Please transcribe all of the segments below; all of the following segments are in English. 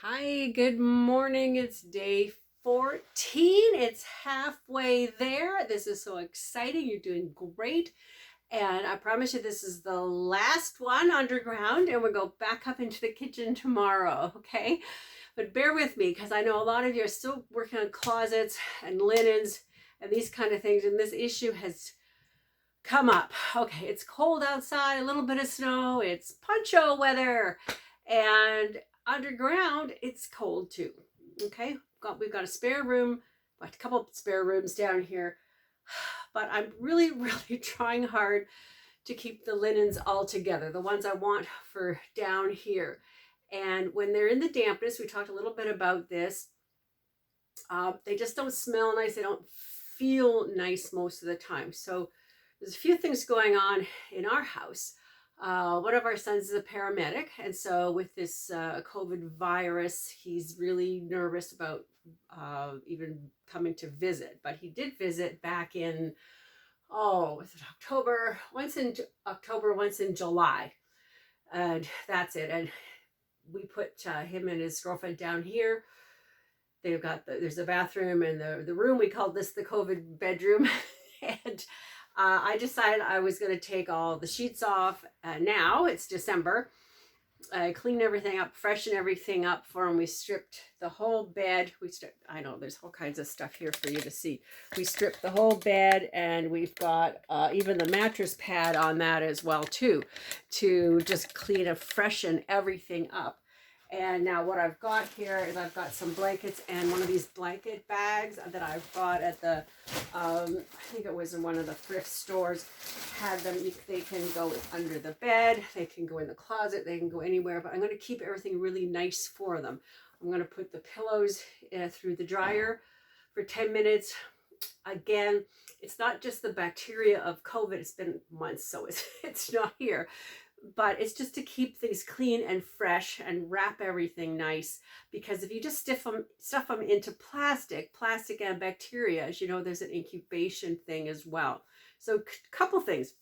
Hi, good morning. It's day 14. It's halfway there. This is so exciting. You're doing great. And I promise you, this is the last one underground, and we'll go back up into the kitchen tomorrow, okay? But bear with me because I know a lot of you are still working on closets and linens and these kind of things, and this issue has come up. Okay, it's cold outside, a little bit of snow, it's poncho weather, and underground it's cold too. Okay, we've got a spare room, a couple of spare rooms down here, but I'm really, really trying hard to keep the linens all together, the ones I want for down here. And when they're in the dampness, we talked a little bit about this, they just don't smell nice, they don't feel nice most of the time. So there's a few things going on in our house. One of our sons is a paramedic, and so with this COVID virus, he's really nervous about even coming to visit. But he did visit back in, was it October? Once in October, once in July, and that's it. And we put him and his girlfriend down here. They've got there's a bathroom and the room. We called this the COVID bedroom, and I decided I was going to take all the sheets off. Now it's December. I cleaned everything up, freshened everything up for him. We stripped the whole bed. I know there's all kinds of stuff here for you to see. We stripped the whole bed, and we've got even the mattress pad on that as well too, to just clean and freshen everything up. And now what I've got here is I've got some blankets and one of these blanket bags that I've bought at the, I think it was in one of the thrift stores. Had them, they can go under the bed, they can go in the closet, they can go anywhere, but I'm going to keep everything really nice for them. I'm going to put the pillows through the dryer for 10 minutes. Again, it's not just the bacteria of COVID. It's been months, so it's not here. But it's just to keep things clean and fresh and wrap everything nice, because if you just stuff them into plastic and bacteria, as you know, there's an incubation thing as well. So a couple things.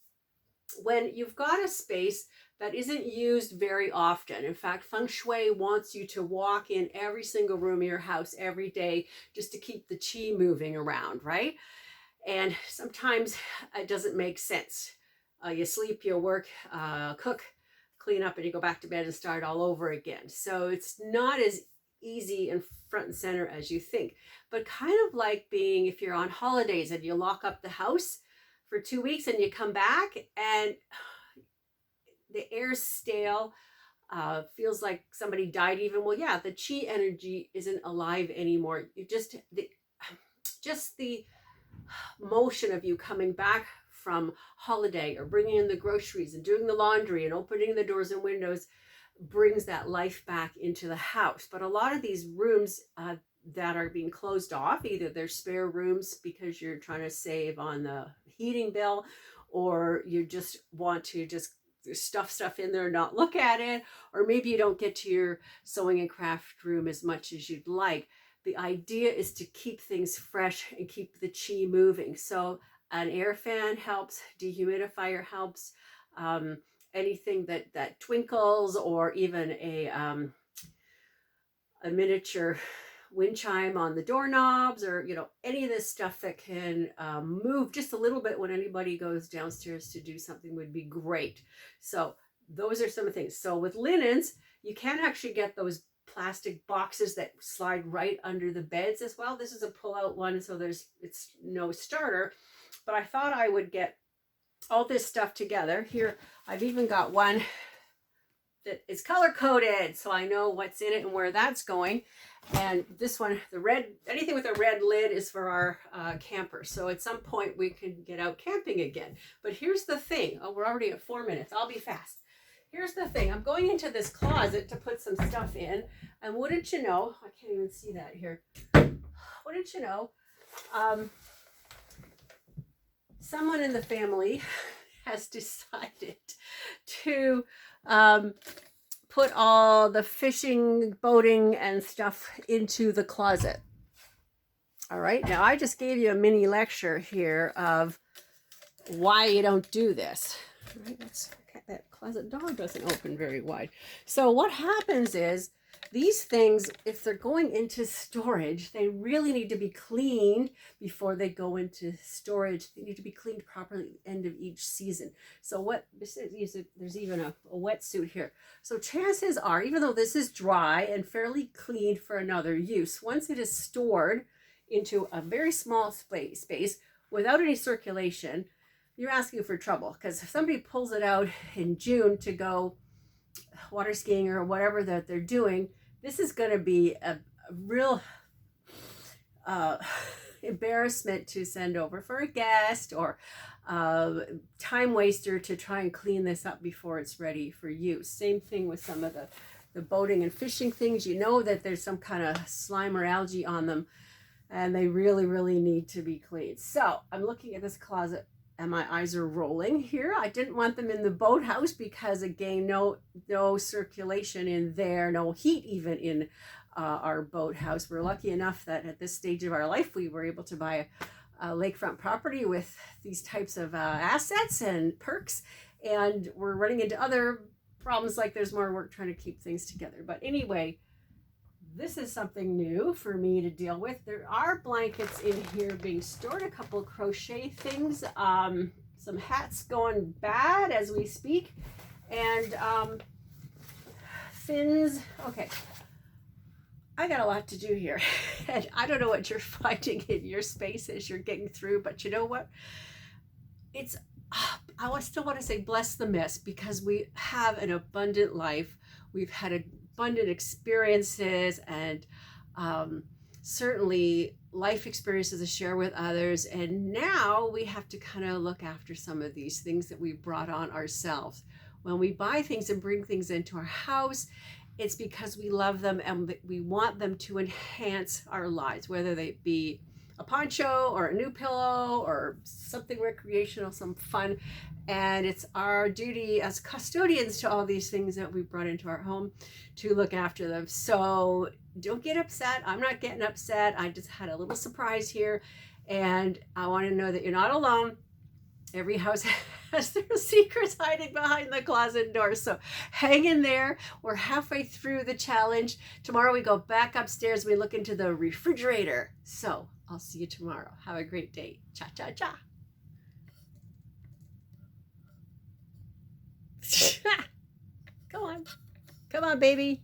When you've got a space that isn't used very often, in fact, feng shui wants you to walk in every single room of your house every day just to keep the chi moving around, right? And sometimes it doesn't make sense. You sleep, you work, cook, clean up, and you go back to bed and start all over again. So it's not as easy and front and center as you think, but kind of like being, if you're on holidays and you lock up the house for 2 weeks and you come back and the air's stale, feels like somebody died even. Well, yeah, the chi energy isn't alive anymore. You just the motion of you coming back from holiday or bringing in the groceries and doing the laundry and opening the doors and windows brings that life back into the house. But a lot of these rooms that are being closed off, either they're spare rooms because you're trying to save on the heating bill, or you just want to just stuff in there and not look at it, or maybe you don't get to your sewing and craft room as much as you'd like. The idea is to keep things fresh and keep the chi moving. So an air fan helps, dehumidifier helps, anything that twinkles, or even a miniature wind chime on the doorknobs, or any of this stuff that can move just a little bit when anybody goes downstairs to do something would be great. So those are some of the things. So with linens, you can actually get those plastic boxes that slide right under the beds as well. This is a pull-out one, so it's no starter, but I thought I would get all this stuff together. Here, I've even got one that is color-coded, so I know what's in it and where that's going. And this one, the red, anything with a red lid is for our camper. So at some point we can get out camping again. But here's the thing. Oh, we're already at 4 minutes. I'll be fast. Here's the thing. I'm going into this closet to put some stuff in. And wouldn't you know, I can't even see that here. Wouldn't you know, someone in the family has decided to put all the fishing, boating, and stuff into the closet. All right, now I just gave you a mini lecture here of why you don't do this. All right, that closet door doesn't open very wide. So what happens is These things, if they're going into storage, they really need to be cleaned before they go into storage. They need to be cleaned properly at the end of each season. So what this is, there's even a wetsuit here. So chances are, even though this is dry and fairly clean for another use, once it is stored into a very small space without any circulation, you're asking for trouble. Because if somebody pulls it out in June to go water skiing or whatever that they're doing, this is going to be a real embarrassment to send over for a guest, or time waster to try and clean this up before it's ready for use. Same thing with some of the boating and fishing things. You know that there's some kind of slime or algae on them, and they really, really need to be cleaned. So I'm looking at this closet and my eyes are rolling here. I didn't want them in the boathouse because, again, no circulation in there, no heat even in our boathouse. We're lucky enough that at this stage of our life, we were able to buy a lakefront property with these types of assets and perks. And we're running into other problems, like there's more work trying to keep things together. But anyway, this is something new for me to deal with. There are blankets in here being stored, a couple crochet things, some hats going bad as we speak, and fins. Okay, I got a lot to do here. And I don't know what you're finding in your space as you're getting through, but you know what? It's, I still want to say bless the mess, because we have an abundant life. We've had abundant experiences and certainly life experiences to share with others. And now we have to kind of look after some of these things that we brought on ourselves. When we buy things and bring things into our house, it's because we love them and we want them to enhance our lives, whether they be a poncho or a new pillow or something recreational, some fun. And it's our duty as custodians to all these things that we brought into our home to look after them. So don't get upset. I'm not getting upset. I just had a little surprise here, and I want to know that you're not alone. Every house has their secrets hiding behind the closet door. So hang in there. We're halfway through the challenge. Tomorrow we go back upstairs. We look into the refrigerator. So I'll see you tomorrow. Have a great day. Cha, cha, cha. Come on. Come on, baby.